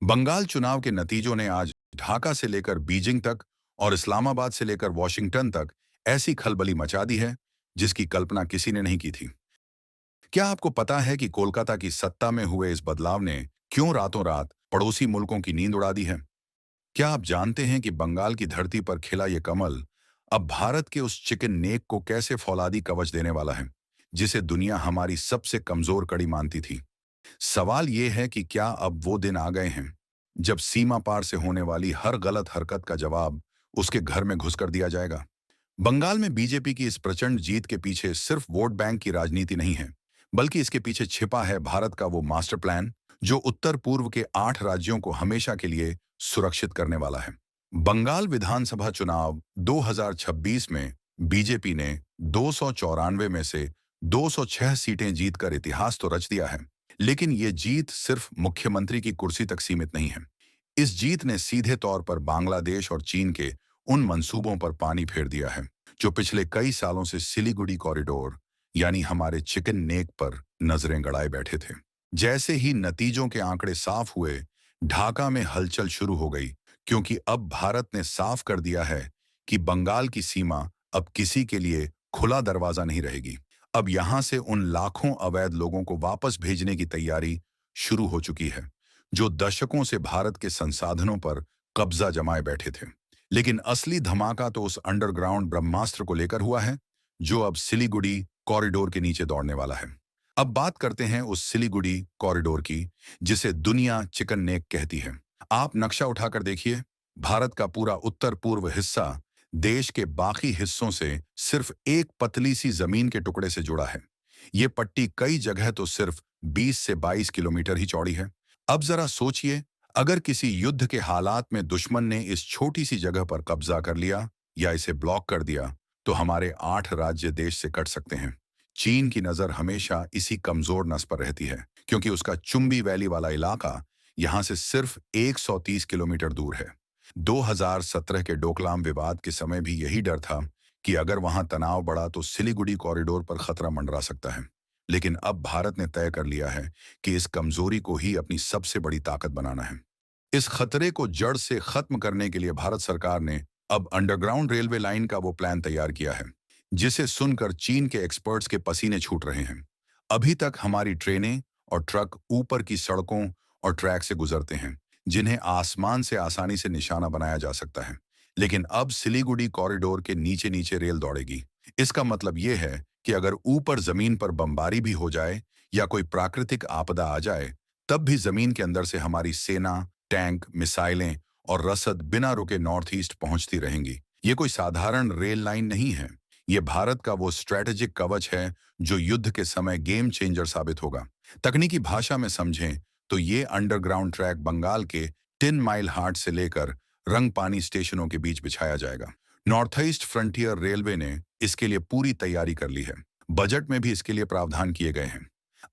बंगाल चुनाव के नतीजों ने आज ढाका से लेकर बीजिंग तक और इस्लामाबाद से लेकर वॉशिंगटन तक ऐसी खलबली मचा दी है जिसकी कल्पना किसी ने नहीं की थी। क्या आपको पता है कि कोलकाता की सत्ता में हुए इस बदलाव ने क्यों रातों रात पड़ोसी मुल्कों की नींद उड़ा दी है? क्या आप जानते हैं कि बंगाल की धरती पर खिला ये कमल अब भारत के उस चिकन नेक को कैसे फौलादी कवच देने वाला है, जिसे दुनिया हमारी सबसे कमजोर कड़ी मानती थी? सवाल ये है कि क्या अब वो दिन आ गए हैं जब सीमा पार से होने वाली हर गलत हरकत का जवाब उसके घर में घुसकर दिया जाएगा? बंगाल में बीजेपी की इस प्रचंड जीत के पीछे सिर्फ वोट बैंक की राजनीति नहीं है, बल्कि इसके पीछे छिपा है भारत का वो मास्टर प्लान जो उत्तर पूर्व के 8 राज्यों को हमेशा के लिए सुरक्षित करने वाला है। बंगाल विधानसभा चुनाव 2026 में बीजेपी ने 294 में से 206 सीटें जीतकर इतिहास तो रच दिया है, लेकिन ये जीत सिर्फ मुख्यमंत्री की कुर्सी तक सीमित नहीं है। इस जीत ने सीधे तौर पर बांग्लादेश और चीन के उन मंसूबों पर पानी फेर दिया है जो पिछले कई सालों से सिलीगुड़ी कॉरिडोर यानी हमारे चिकन नेक पर नजरें गड़ाए बैठे थे। जैसे ही नतीजों के आंकड़े साफ हुए, ढाका में हलचल शुरू हो गई, क्योंकि अब भारत ने साफ कर दिया है कि बंगाल की सीमा अब किसी के लिए खुला दरवाजा नहीं रहेगी। अब यहां से उन लाखों अवैध लोगों को वापस भेजने की तैयारी शुरू हो चुकी है जो दशकों से भारत के संसाधनों पर कब्जा जमाए बैठे थे। लेकिन असली धमाका तो उस अंडरग्राउंड ब्रह्मास्त्र को लेकर हुआ है जो अब सिलीगुड़ी कॉरिडोर के नीचे दौड़ने वाला है। अब बात करते हैं उस सिलीगुड़ी कॉरिडोर की जिसे दुनिया चिकन नेक कहती है। आप नक्शा उठाकर देखिए, भारत का पूरा उत्तर पूर्व हिस्सा देश के बाकी हिस्सों से सिर्फ एक पतली सी जमीन के टुकड़े से जुड़ा है। ये पट्टी कई जगह तो सिर्फ 20 से 22 किलोमीटर ही चौड़ी है। अब जरा सोचिए, अगर किसी युद्ध के हालात में दुश्मन ने इस छोटी सी जगह पर कब्जा कर लिया या इसे ब्लॉक कर दिया, तो हमारे 8 राज्य देश से कट सकते हैं। चीन की नजर हमेशा इसी कमजोर नस पर रहती है, क्योंकि उसका चुंबी वैली वाला इलाका यहां से सिर्फ 130 किलोमीटर दूर है। 2017 के डोकलाम विवाद के समय भी यही डर था कि अगर वहां तनाव बढ़ा तो सिलीगुड़ी कॉरिडोर पर खतरा मंडरा सकता है। लेकिन अब भारत ने तय कर लिया है कि इस कमजोरी को ही अपनी सबसे बड़ी ताकत बनाना है। इस खतरे को जड़ से खत्म करने के लिए भारत सरकार ने अब अंडरग्राउंड रेलवे लाइन का वो प्लान तैयार किया है, जिसे सुनकर चीन के एक्सपर्ट्स के पसीने छूट रहे हैं। अभी तक हमारी ट्रेनें और ट्रक ऊपर की सड़कों और ट्रैक से गुजरते हैं, जिन्हें आसमान से आसानी से निशाना बनाया जा सकता है। लेकिन अब सिलीगुड़ी कॉरिडोर के नीचे नीचे रेल दौड़ेगी। इसका मतलब यह है कि अगर ऊपर जमीन पर बमबारी भी हो जाए या कोई प्राकृतिक आपदा आ जाए, तब भी जमीन के अंदर से हमारी सेना, टैंक, मिसाइलें और रसद बिना रुके नॉर्थ ईस्ट पहुंचती रहेंगी। ये कोई साधारण रेल लाइन नहीं है। ये भारत का वो स्ट्रेटेजिक कवच है जो युद्ध के समय गेम चेंजर साबित होगा। तकनीकी भाषा में समझें तो ये अंडरग्राउंड ट्रैक बंगाल के 10 माइल हाट से लेकर रंगपानी स्टेशनों के बीच बिछाया जाएगा। नॉर्थ ईस्ट फ्रंटियर रेलवे ने इसके लिए पूरी तैयारी कर ली है। बजट में भी इसके लिए प्रावधान किए गए हैं।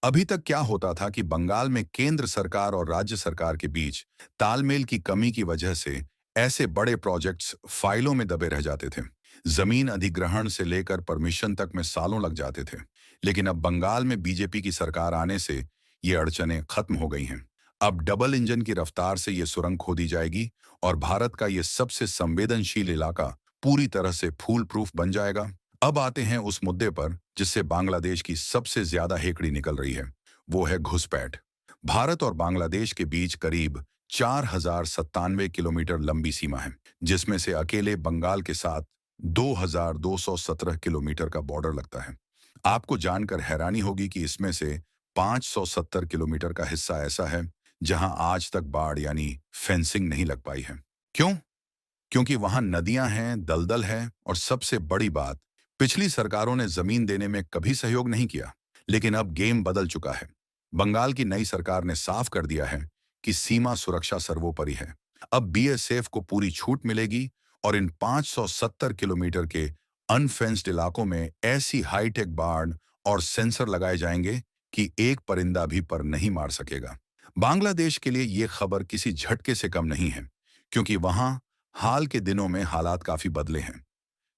अभी तक क्या होता था कि बंगाल में केंद्र सरकार और राज्य सरकार के बीच तालमेल की कमी की वजह से ऐसे बड़े प्रोजेक्ट्स फाइलों में दबे रह जाते थे। जमीन अधिग्रहण से लेकर परमिशन तक में सालों लग जाते थे। लेकिन अब बंगाल में बीजेपी की सरकार आने से ये अड़चनें खत्म हो गई हैं। अब डबल इंजन की रफ्तार से ये सुरंग खोदी जाएगी और भारत का ये सबसे संवेदनशील इलाका पूरी तरह से फूल प्रूफ बन जाएगा। अब आते हैं उस मुद्दे पर जिससे बांग्लादेश की सबसे ज्यादा हेकड़ी निकल रही है। वो है घुसपैठ। भारत और बांग्लादेश के बीच करीब 4097 किलोमीटर लंबी सीमा है, जिसमें से अकेले बंगाल के साथ 2217 किलोमीटर का बॉर्डर लगता है। आपको जानकर हैरानी होगी कि इसमें से 570 किलोमीटर का हिस्सा ऐसा है जहां आज तक बाढ़ यानी फेंसिंग नहीं लग पाई है। क्यों? क्योंकि वहां नदियां हैं, दलदल है और सबसे बड़ी बात, पिछली सरकारों ने जमीन देने में कभी सहयोग नहीं किया। लेकिन अब गेम बदल चुका है। बंगाल की नई सरकार ने साफ कर दिया है कि सीमा सुरक्षा सर्वोपरि है। अब बीएसएफ को पूरी छूट मिलेगी और इन 570 किलोमीटर के अनफेंस्ड इलाकों में ऐसी हाईटेक बाढ़ और सेंसर लगाए जाएंगे कि एक परिंदा भी पर नहीं मार सकेगा। बांग्लादेश के लिए ये खबर किसी झटके से कम नहीं है, क्योंकि वहां हाल के दिनों में हालात काफी बदले हैं।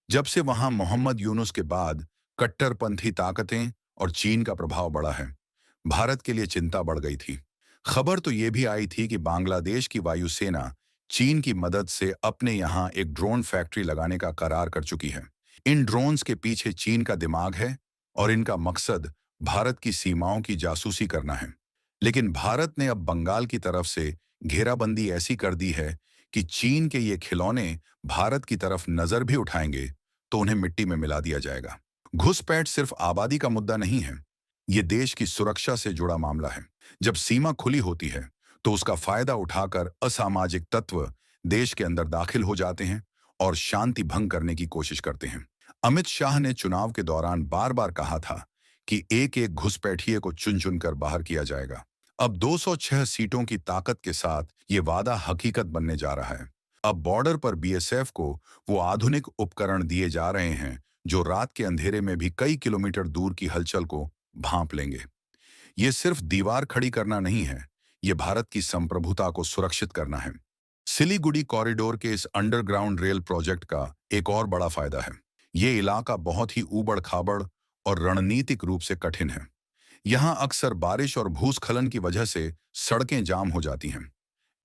जब से वहां मोहम्मद यूनुस के बाद कट्टरपंथी ताकतें और चीन का प्रभाव बढ़ा है, भारत के लिए चिंता बढ़ गई थी। खबर तो ये भी आई थी कि बांग्लादेश की वायुसेना चीन की मदद से अपने यहाँ एक ड्रोन फैक्ट्री लगाने का करार कर चुकी है। इन ड्रोन्स के पीछे चीन का दिमाग है और इनका मकसद भारत की सीमाओं की जासूसी करना है। लेकिन भारत ने अब बंगाल की तरफ से घेराबंदी ऐसी कर दी है कि चीन के ये खिलौने भारत की तरफ नजर भी उठाएंगे तो उन्हें मिट्टी में मिला दिया जाएगा। घुसपैठ सिर्फ आबादी का मुद्दा नहीं है, ये देश की सुरक्षा से जुड़ा मामला है। जब सीमा खुली होती है तो उसका फायदा उठाकर असामाजिक तत्व देश के अंदर दाखिल हो जाते हैं और शांति भंग करने की कोशिश करते हैं। अमित शाह ने चुनाव के दौरान बार बार कहा था कि एक एक घुसपैठिए को चुन चुनकर बाहर किया जाएगा। अब 206 सीटों की ताकत के साथ ये वादा हकीकत बनने जा रहा है। अब बॉर्डर पर बीएसएफ को वो आधुनिक उपकरण दिए जा रहे हैं जो रात के अंधेरे में भी कई किलोमीटर दूर की हलचल को भांप लेंगे। ये सिर्फ दीवार खड़ी करना नहीं है, ये भारत की संप्रभुता को सुरक्षित करना है। सिलीगुड़ी कॉरिडोर के इस अंडरग्राउंड रेल प्रोजेक्ट का एक और बड़ा फायदा है। ये इलाका बहुत ही ऊबड़-खाबड़ और रणनीतिक रूप से कठिन है। यहाँ अक्सर बारिश और भूस्खलन की वजह से सड़कें जाम हो जाती हैं।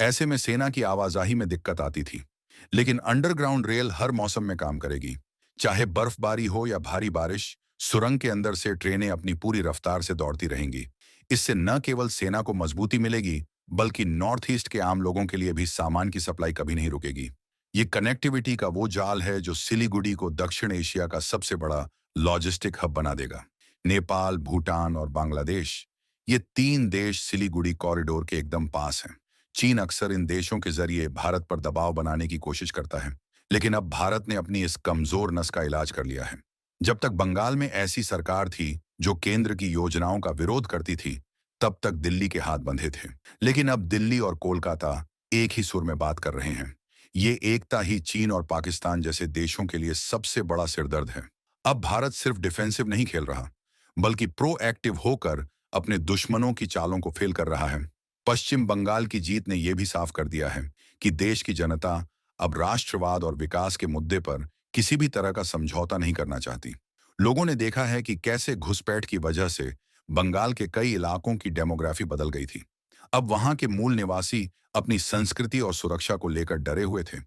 ऐसे में सेना की आवाजाही में दिक्कत आती थी। लेकिन अंडरग्राउंड रेल हर मौसम में काम करेगी। चाहे बर्फबारी हो या भारी बारिश, सुरंग के अंदर से ट्रेनें अपनी पूरी रफ्तार से दौड़ती रहेंगी। इससे न केवल सेना को मजबूती मिलेगी, बल्कि नॉर्थ ईस्ट के आम लोगों के लिए भी सामान की सप्लाई कभी नहीं रुकेगी। ये कनेक्टिविटी का वो जाल है जो सिलीगुड़ी को दक्षिण एशिया का सबसे बड़ा लॉजिस्टिक हब बना देगा। नेपाल, भूटान और बांग्लादेश, ये तीन देश सिलीगुड़ी कॉरिडोर के एकदम पास हैं। चीन अक्सर इन देशों के जरिए भारत पर दबाव बनाने की कोशिश करता है, लेकिन अब भारत ने अपनी इस कमजोर नस का इलाज कर लिया है। जब तक बंगाल में ऐसी सरकार थी जो केंद्र की योजनाओं का विरोध करती थी, तब तक दिल्ली के हाथ बंधे थे। लेकिन अब दिल्ली और कोलकाता एक ही सुर में बात कर रहे हैं। ये एकता ही चीन और पाकिस्तान जैसे देशों के लिए सबसे बड़ा सिरदर्द है। अब भारत सिर्फ डिफेंसिव नहीं खेल रहा, बल्कि प्रोएक्टिव होकर अपने दुश्मनों की चालों को फेल कर रहा है। पश्चिम बंगाल की जीत ने यह भी साफ कर दिया है कि देश की जनता अब राष्ट्रवाद और विकास के मुद्दे पर किसी भी तरह का समझौता नहीं करना चाहती। लोगों ने देखा है कि कैसे घुसपैठ की वजह से बंगाल के कई इलाकों की डेमोग्राफी बदल गई थी। अब वहां के मूल निवासी अपनी संस्कृति और सुरक्षा को लेकर डरे हुए थे।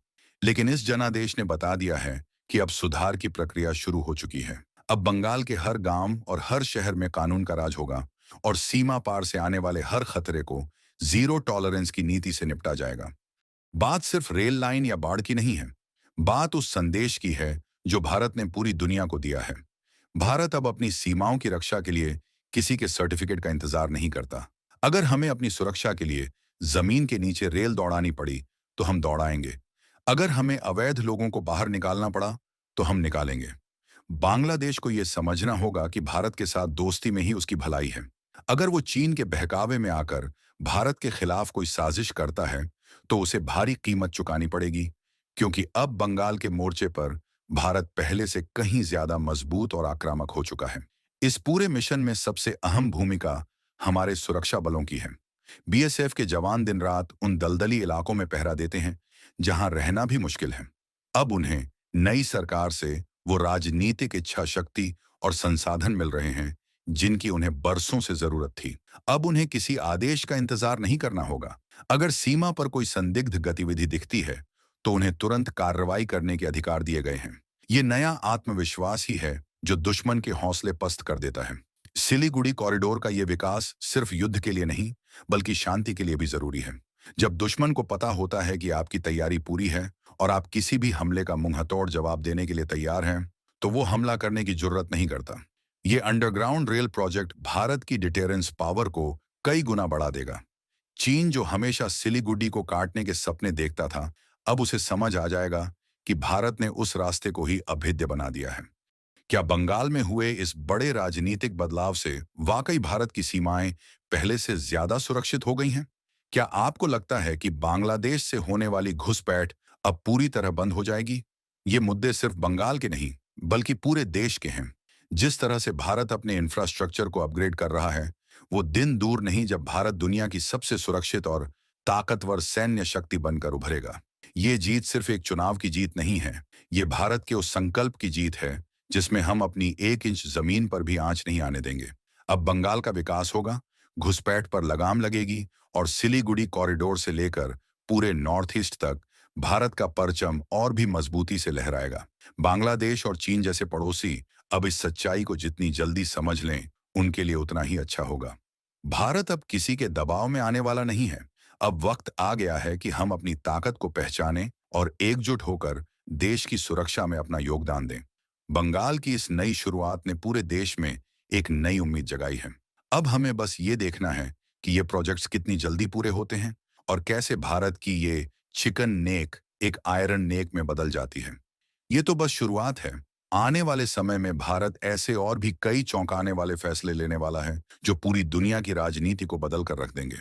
लेकिन इस जनादेश ने बता दिया है कि अब सुधार की प्रक्रिया शुरू हो चुकी है। अब बंगाल के हर गांव और हर शहर में कानून का राज होगा और सीमा पार से आने वाले हर खतरे को जीरो टॉलरेंस की नीति से निपटा जाएगा। बात सिर्फ रेल लाइन या बाढ़ की नहीं है, बात उस संदेश की है जो भारत ने पूरी दुनिया को दिया है। भारत अब अपनी सीमाओं की रक्षा के लिए किसी के सर्टिफिकेट का इंतजार नहीं करता। अगर हमें अपनी सुरक्षा के लिए जमीन के नीचे रेल दौड़ानी पड़ी तो हम दौड़ाएंगे। अगर हमें अवैध लोगों को बाहर निकालना पड़ा तो हम निकालेंगे। बांग्लादेश को यह समझना होगा कि भारत के साथ दोस्ती में ही उसकी भलाई है। अगर वो चीन के बहकावे में आकर भारत के खिलाफ कोई साजिश करता है तो उसे भारी कीमत चुकानी पड़ेगी, क्योंकि अब बंगाल के मोर्चे पर भारत पहले से कहीं ज्यादा मजबूत और आक्रामक हो चुका है। इस पूरे मिशन में सबसे अहम भूमिका हमारे सुरक्षा बलों की है। बीएसएफ के जवान दिन रात उन दलदली इलाकों में पहरा देते हैं जहां रहना भी मुश्किल है। अब उन्हें नई सरकार से वो राजनीतिक इच्छा शक्ति और संसाधन मिल रहे हैं जिनकी उन्हें बरसों से जरूरत थी। अब उन्हें किसी आदेश का इंतजार नहीं करना होगा। अगर सीमा पर कोई संदिग्ध गतिविधि दिखती है तो उन्हें तुरंत कार्रवाई करने के अधिकार दिए गए हैं। ये नया आत्मविश्वास ही है जो दुश्मन के हौसले पस्त कर देता है। सिलीगुड़ी कॉरिडोर का ये विकास सिर्फ युद्ध के लिए नहीं, बल्कि शांति के लिए भी जरूरी है। जब दुश्मन को पता होता है कि आपकी तैयारी पूरी है और आप किसी भी हमले का मुंहतोड़ जवाब देने के लिए तैयार हैं, तो वो हमला करने की जरूरत नहीं करता। ये अंडरग्राउंड रेल प्रोजेक्ट भारत की डिटेरेंस पावर को कई गुना बढ़ा देगा। चीन जो हमेशा सिलीगुड़ी को काटने के सपने देखता था, अब उसे समझ आ जाएगा कि भारत ने उस रास्ते को ही अभेद्य बना दिया है। क्या बंगाल में हुए इस बड़े राजनीतिक बदलाव से वाकई भारत की सीमाएं पहले से ज्यादा सुरक्षित हो गई हैं? क्या आपको लगता है कि बांग्लादेश से होने वाली घुसपैठ अब पूरी तरह बंद हो जाएगी? ये मुद्दे सिर्फ बंगाल के नहीं, बल्कि पूरे देश के हैं। जिस तरह से भारत अपने इंफ्रास्ट्रक्चर को अपग्रेड कर रहा है, वो दिन दूर नहीं जब भारत दुनिया की सबसे सुरक्षित और ताकतवर सैन्य शक्ति बनकर उभरेगा। ये जीत सिर्फ एक चुनाव की जीत नहीं है, ये भारत के उस संकल्प की जीत है जिसमें हम अपनी 1 इंच जमीन पर भी आंच नहीं आने देंगे। अब बंगाल का विकास होगा, घुसपैठ पर लगाम लगेगी और सिलीगुड़ी कॉरिडोर से लेकर पूरे नॉर्थ ईस्ट तक भारत का परचम और भी मजबूती से लहराएगा। बांग्लादेश और चीन जैसे पड़ोसी अब इस सच्चाई को जितनी जल्दी समझ लें, उनके लिए उतना ही अच्छा होगा। भारत अब किसी के दबाव में आने वाला नहीं है। अब वक्त आ गया है कि हम अपनी ताकत को पहचानें और एकजुट होकर देश की सुरक्षा में अपना योगदान दें। बंगाल की इस नई शुरुआत ने पूरे देश में एक नई उम्मीद जगाई है। अब हमें बस ये देखना है कि ये प्रोजेक्ट्स कितनी जल्दी पूरे होते हैं और कैसे भारत की ये चिकन नेक एक आयरन नेक में बदल जाती है। ये तो बस शुरुआत है। आने वाले समय में भारत ऐसे और भी कई चौंकाने वाले फैसले लेने वाला है जो पूरी दुनिया की राजनीति को बदल कर रख देंगे।